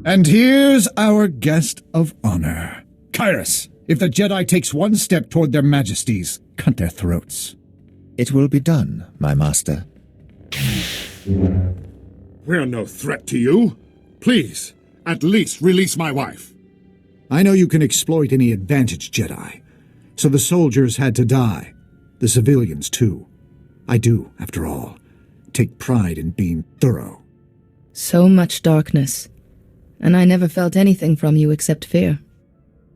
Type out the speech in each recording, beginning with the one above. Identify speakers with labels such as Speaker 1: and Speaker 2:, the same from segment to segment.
Speaker 1: And here's our guest of honor. Kyrus, if the Jedi takes one step toward their majesties, cut their throats.
Speaker 2: It will be done, my master.
Speaker 3: We're no threat to you. Please, at least release my wife.
Speaker 1: I know you can exploit any advantage, Jedi. So the soldiers had to die. The civilians, too. I do, after all, take pride in being thorough.
Speaker 4: So much darkness. And I never felt anything from you except fear.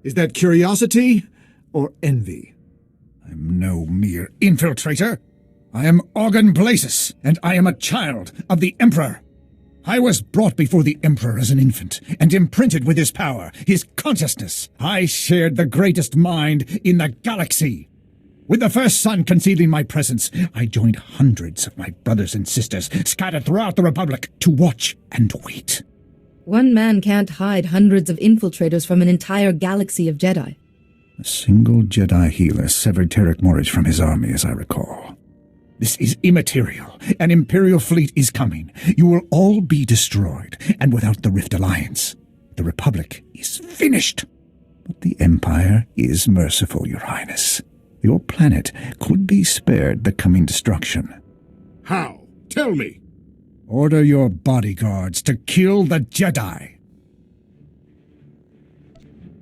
Speaker 1: Is that curiosity or envy? I'm no mere infiltrator. I am Organ Blasis, and I am a child of the Emperor. I was brought before the Emperor as an infant, and imprinted with his power, his consciousness. I shared the greatest mind in the galaxy. With the first sun concealing my presence, I joined hundreds of my brothers and sisters scattered throughout the Republic to watch and wait.
Speaker 4: One man can't hide hundreds of infiltrators from an entire galaxy of Jedi.
Speaker 1: A single Jedi healer severed Tarek Morridge from his army, as I recall. This is immaterial. An Imperial fleet is coming. You will all be destroyed, and without the Rift Alliance, the Republic is finished. But the Empire is merciful, Your Highness. Your planet could be spared the coming destruction.
Speaker 3: How? Tell me.
Speaker 1: Order your bodyguards to kill the Jedi.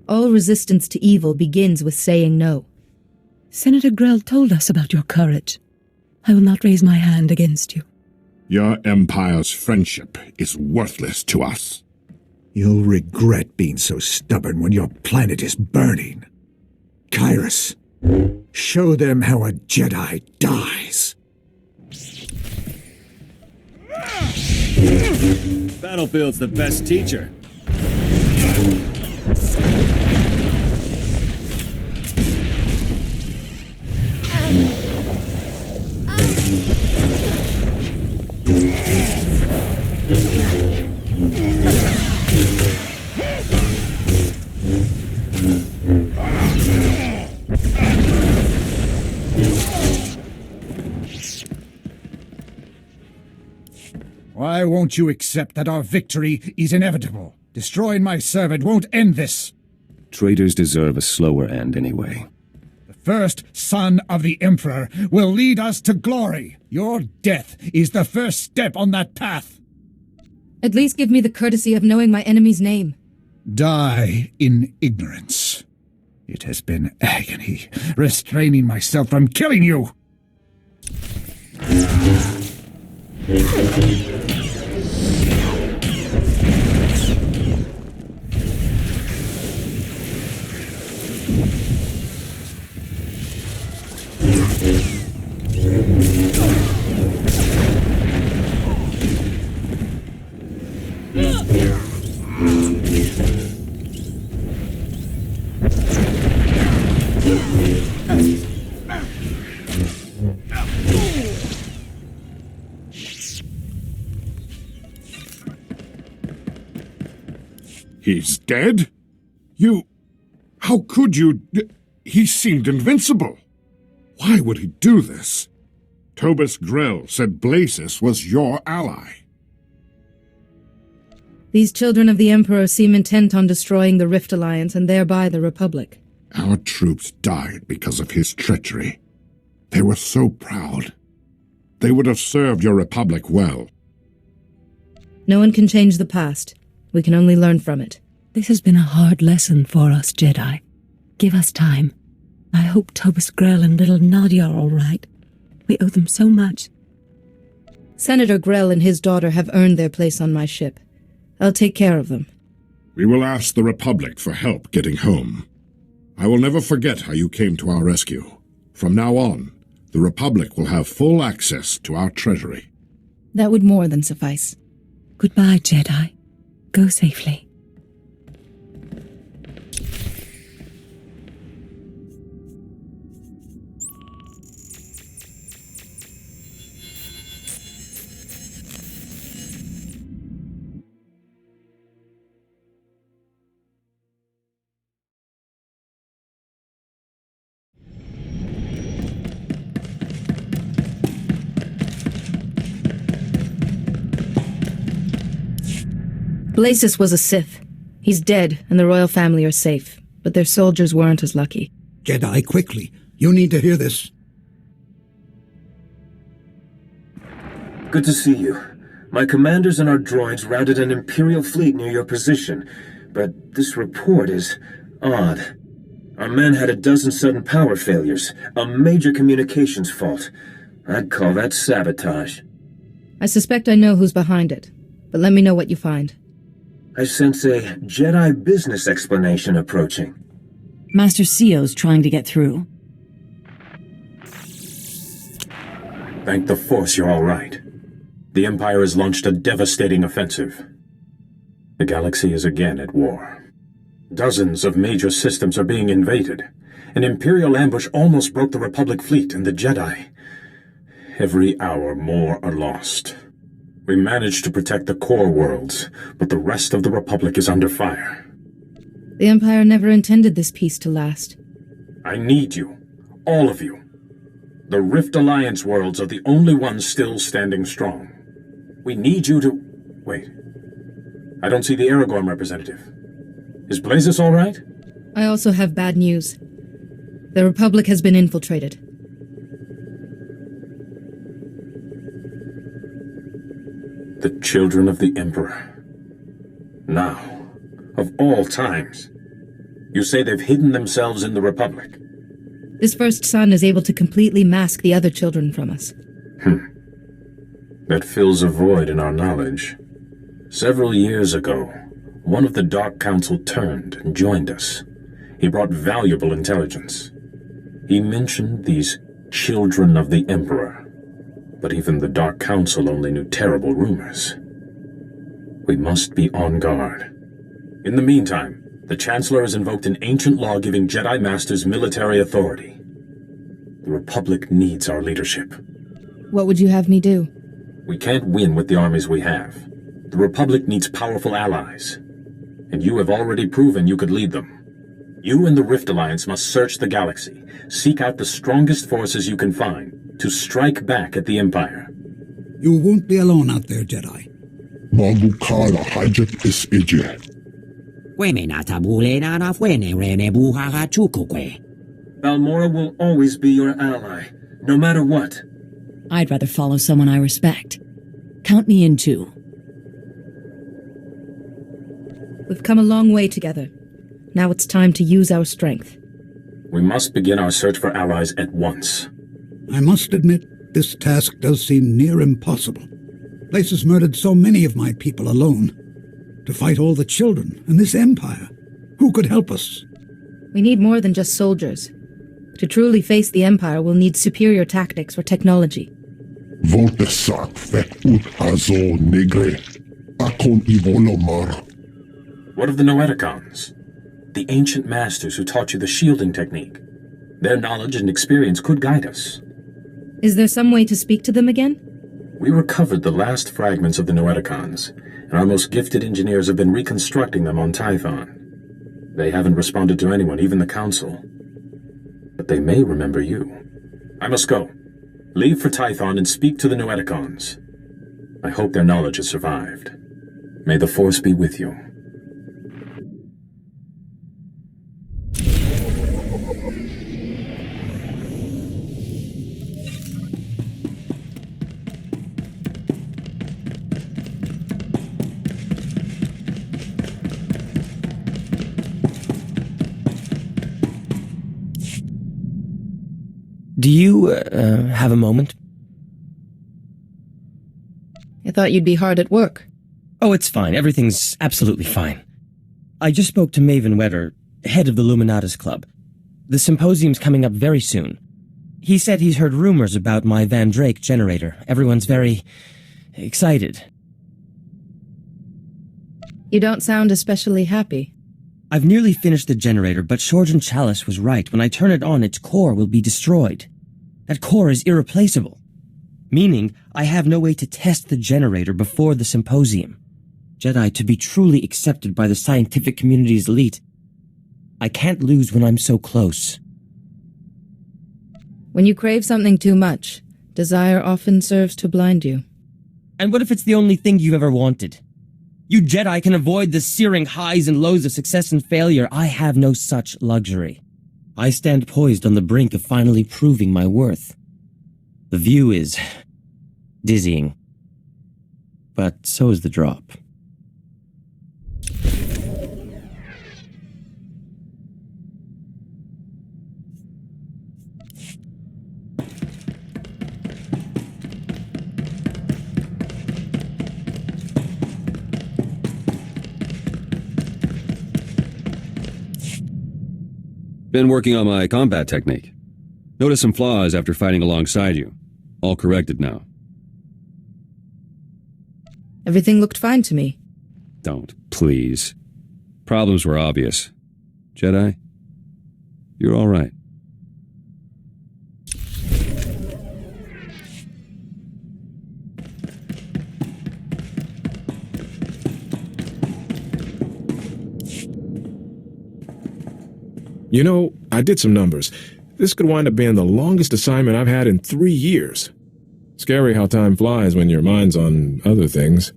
Speaker 4: All resistance to evil begins with saying no.
Speaker 5: Senator Grell told us about your courage. I will not raise my hand against you.
Speaker 3: Your Empire's friendship is worthless to us.
Speaker 1: You'll regret being so stubborn when your planet is burning. Kyrus, show them how a Jedi dies.
Speaker 6: Battlefield's the best teacher.
Speaker 1: Why won't you accept that our victory is inevitable? Destroying my servant won't end this.
Speaker 6: Traitors deserve a slower end anyway.
Speaker 1: The first son of the Emperor will lead us to glory. Your death is the first step on that path.
Speaker 4: At least give me the courtesy of knowing my enemy's name.
Speaker 1: Die in ignorance. It has been agony, restraining myself from killing you.
Speaker 3: He's dead? You... How could you... He seemed invincible. Why would he do this? Tobus Grell said Blasis was your ally.
Speaker 4: These children of the Emperor seem intent on destroying the Rift Alliance and thereby the Republic.
Speaker 3: Our troops died because of his treachery. They were so proud. They would have served your Republic well.
Speaker 4: No one can change the past. We can only learn from it.
Speaker 5: This has been a hard lesson for us, Jedi. Give us time. I hope Tobus Grell and little Nadia are all right. We owe them so much.
Speaker 4: Senator Grell and his daughter have earned their place on my ship. I'll take care of them.
Speaker 3: We will ask the Republic for help getting home. I will never forget how you came to our rescue. From now on, the Republic will have full access to our treasury.
Speaker 4: That would more than suffice.
Speaker 5: Goodbye, Jedi. Go safely.
Speaker 4: Blasis was a Sith. He's dead, and the royal family are safe, but their soldiers weren't as lucky.
Speaker 1: Jedi, quickly. You need to hear this.
Speaker 6: Good to see you. My commanders and our droids routed an Imperial fleet near your position, but this report is odd. Our men had a dozen sudden power failures, a major communications fault. I'd call that sabotage.
Speaker 4: I suspect I know who's behind it, but let me know what you find.
Speaker 6: I sense a Jedi business explanation approaching.
Speaker 7: Master Seo's trying to get through.
Speaker 6: Thank the Force you're all right. The Empire has launched a devastating offensive. The galaxy is again at war. Dozens of major systems are being invaded. An Imperial ambush almost broke the Republic fleet and the Jedi. Every hour more are lost. We managed to protect the core worlds, but the rest of the Republic is under fire.
Speaker 4: The Empire never intended this peace to last.
Speaker 6: I need you. All of you. The Rift Alliance worlds are the only ones still standing strong. We need you to... Wait. I don't see the Aragorn representative. Is Blasis all right?
Speaker 4: I also have bad news. The Republic has been infiltrated.
Speaker 6: The children of the Emperor. Now, of all times, you say they've hidden themselves in the Republic.
Speaker 4: This first son is able to completely mask the other children from us.
Speaker 6: That fills a void in our knowledge. Several years ago, one of the Dark Council turned and joined us. He brought valuable intelligence. He mentioned these children of the Emperor, but even the Dark Council only knew terrible rumors. We must be on guard. In the meantime, the Chancellor has invoked an ancient law giving Jedi Masters military authority. The Republic needs our leadership.
Speaker 4: What would you have me do?
Speaker 6: We can't win with the armies we have. The Republic needs powerful allies. And you have already proven you could lead them. You and the Rift Alliance must search the galaxy, seek out the strongest forces you can find, to strike back at the Empire.
Speaker 1: You won't be alone out there, Jedi.
Speaker 3: Magukala hajat is ije.
Speaker 6: Balmora will always be your ally, no matter what.
Speaker 7: I'd rather follow someone I respect. Count me in too.
Speaker 4: We've come a long way together. Now it's time to use our strength.
Speaker 6: We must begin our search for allies at once.
Speaker 1: I must admit, this task does seem near impossible. Blasis murdered so many of my people alone. To fight all the children and this empire. Who could help us?
Speaker 4: We need more than just soldiers. To truly face the Empire, we'll need superior tactics or technology.
Speaker 3: Voltesak fet ut azo negre. Akon ivolomar.
Speaker 6: What of the Noeticons? The ancient masters who taught you the shielding technique. Their knowledge and experience could guide us.
Speaker 4: Is there some way to speak to them again?
Speaker 6: We recovered the last fragments of the Noeticons, and our most gifted engineers have been reconstructing them on Tython. They haven't responded to anyone, even the Council. But they may remember you. I must go. Leave for Tython and speak to the Noeticons. I hope their knowledge has survived. May the Force be with you.
Speaker 8: Do you, have a moment?
Speaker 4: I thought you'd be hard at work.
Speaker 8: Oh, it's fine. Everything's absolutely fine. I just spoke to Maven Wetter, head of the Luminatus Club. The symposium's coming up very soon. He said he's heard rumors about my Van Drake generator. Everyone's very excited.
Speaker 4: You don't sound especially happy.
Speaker 8: I've nearly finished the generator, but Shorjan Chalice was right. When I turn it on, its core will be destroyed. That core is irreplaceable. Meaning, I have no way to test the generator before the symposium. Jedi, to be truly accepted by the scientific community's elite, I can't lose when I'm so close.
Speaker 4: When you crave something too much, desire often serves to blind you.
Speaker 8: And what if it's the only thing you've ever wanted? You Jedi can avoid the searing highs and lows of success and failure. I have no such luxury. I stand poised on the brink of finally proving my worth. The view is dizzying. But so is the drop.
Speaker 9: Been working on my combat technique. Noticed some flaws after fighting alongside you. All corrected now.
Speaker 4: Everything looked fine to me.
Speaker 9: Don't, please. Problems were obvious. Jedi, you're all right.
Speaker 10: You know, I did some numbers. This could wind up being the longest assignment I've had in 3 years. Scary how time flies when your mind's on other things.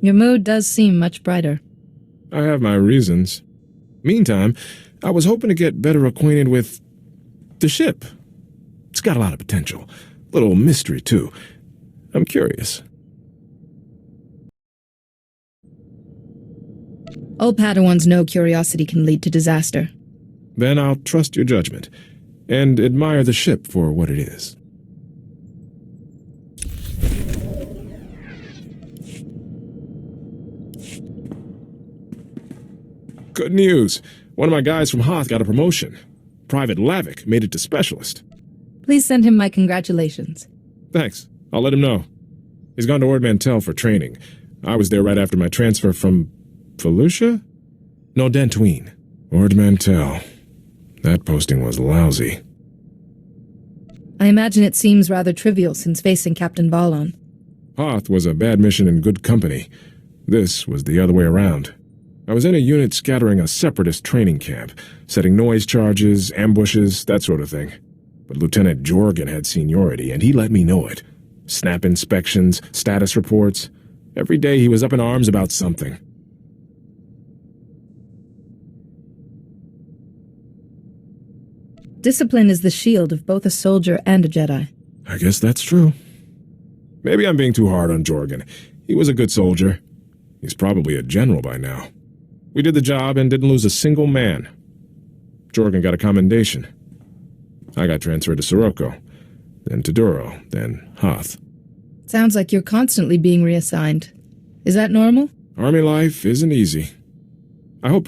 Speaker 4: Your mood does seem much brighter.
Speaker 10: I have my reasons. Meantime, I was hoping to get better acquainted with the ship. It's got a lot of potential. Little mystery, too. I'm curious.
Speaker 4: All Padawans know curiosity can lead to disaster.
Speaker 10: Then I'll trust your judgment, and admire the ship for what it is. Good news. One of my guys from Hoth got a promotion. Private Lavick made it to specialist.
Speaker 4: Please send him my congratulations.
Speaker 10: Thanks. I'll let him know. He's gone to Ord Mantell for training. I was there right after my transfer from Felucia? No, Dantooine. Ord Mantell. That posting was lousy.
Speaker 4: I imagine it seems rather trivial since facing Captain Valon.
Speaker 10: Hoth was a bad mission in good company. This was the other way around. I was in a unit scattering a separatist training camp, setting noise charges, ambushes, that sort of thing. But Lieutenant Jorgen had seniority, and he let me know it. Snap inspections, status reports. Every day he was up in arms about something.
Speaker 4: Discipline is the shield of both a soldier and a Jedi.
Speaker 10: I guess that's true. Maybe I'm being too hard on Jorgen. He was a good soldier. He's probably a general by now. We did the job and didn't lose a single man. Jorgen got a commendation. I got transferred to Sirocco, then to Duro, then Hoth.
Speaker 4: Sounds like you're constantly being reassigned. Is that normal?
Speaker 10: Army life isn't easy. I hope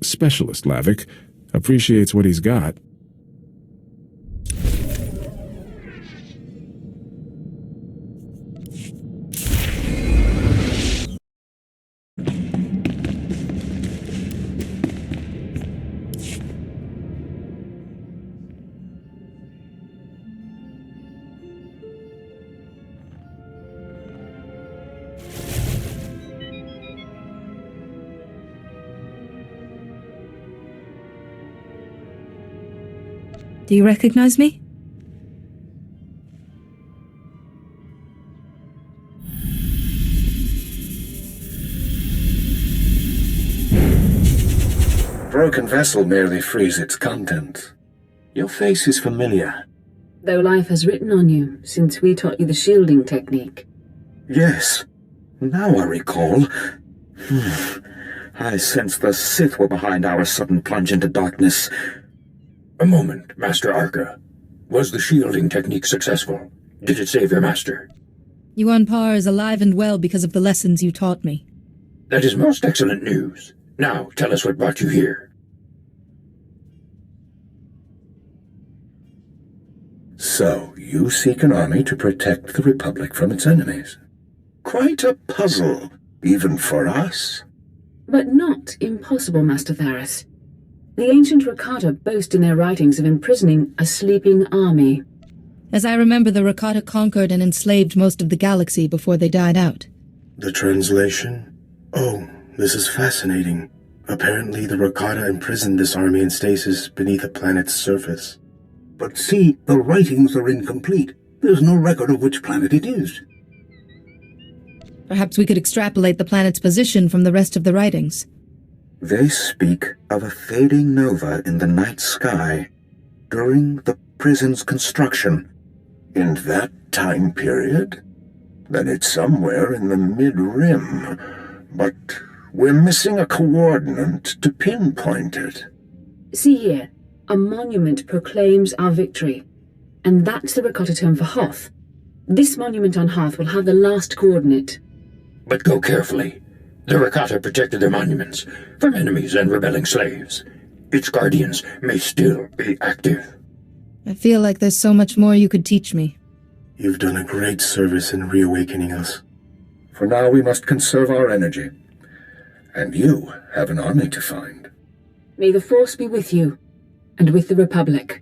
Speaker 10: Specialist Lavick appreciates what he's got.
Speaker 4: Do you recognize me?
Speaker 6: Broken vessel merely frees its contents. Your face is familiar.
Speaker 11: Though life has written on you since we taught you the shielding technique.
Speaker 6: Yes. Now I recall. I sense the Sith were behind our sudden plunge into darkness. A moment, Master Arca. Was the shielding technique successful? Did it save your master?
Speaker 4: Yuan Par is alive and well because of the lessons you taught me.
Speaker 6: That is most excellent news. Now, tell us what brought you here. So, you seek an army to protect the Republic from its enemies. Quite a puzzle, even for us.
Speaker 11: But not impossible, Master Tharis. The ancient Rakata boast in their writings of imprisoning a sleeping army.
Speaker 4: As I remember, the Rakata conquered and enslaved most of the galaxy before they died out.
Speaker 12: The translation? Oh, this is fascinating. Apparently the Rakata imprisoned this army in stasis beneath a planet's surface.
Speaker 13: But see, the writings are incomplete. There's no record of which planet it is.
Speaker 4: Perhaps we could extrapolate the planet's position from the rest of the writings.
Speaker 14: They speak of a fading nova in the night sky during the prison's construction.
Speaker 15: In that time period? Then it's somewhere in the mid-rim. But we're missing a coordinate to pinpoint it.
Speaker 11: See here, a monument proclaims our victory. And that's the Rakata term for Hoth. This monument on Hoth will have the last coordinate.
Speaker 6: But go carefully. The Rakata protected their monuments from enemies and rebelling slaves. Its guardians may still be active.
Speaker 4: I feel like there's so much more you could teach me.
Speaker 12: You've done a great service in reawakening us.
Speaker 15: For now we must conserve our energy. And you have an army to find.
Speaker 11: May the Force be with you, and with the Republic.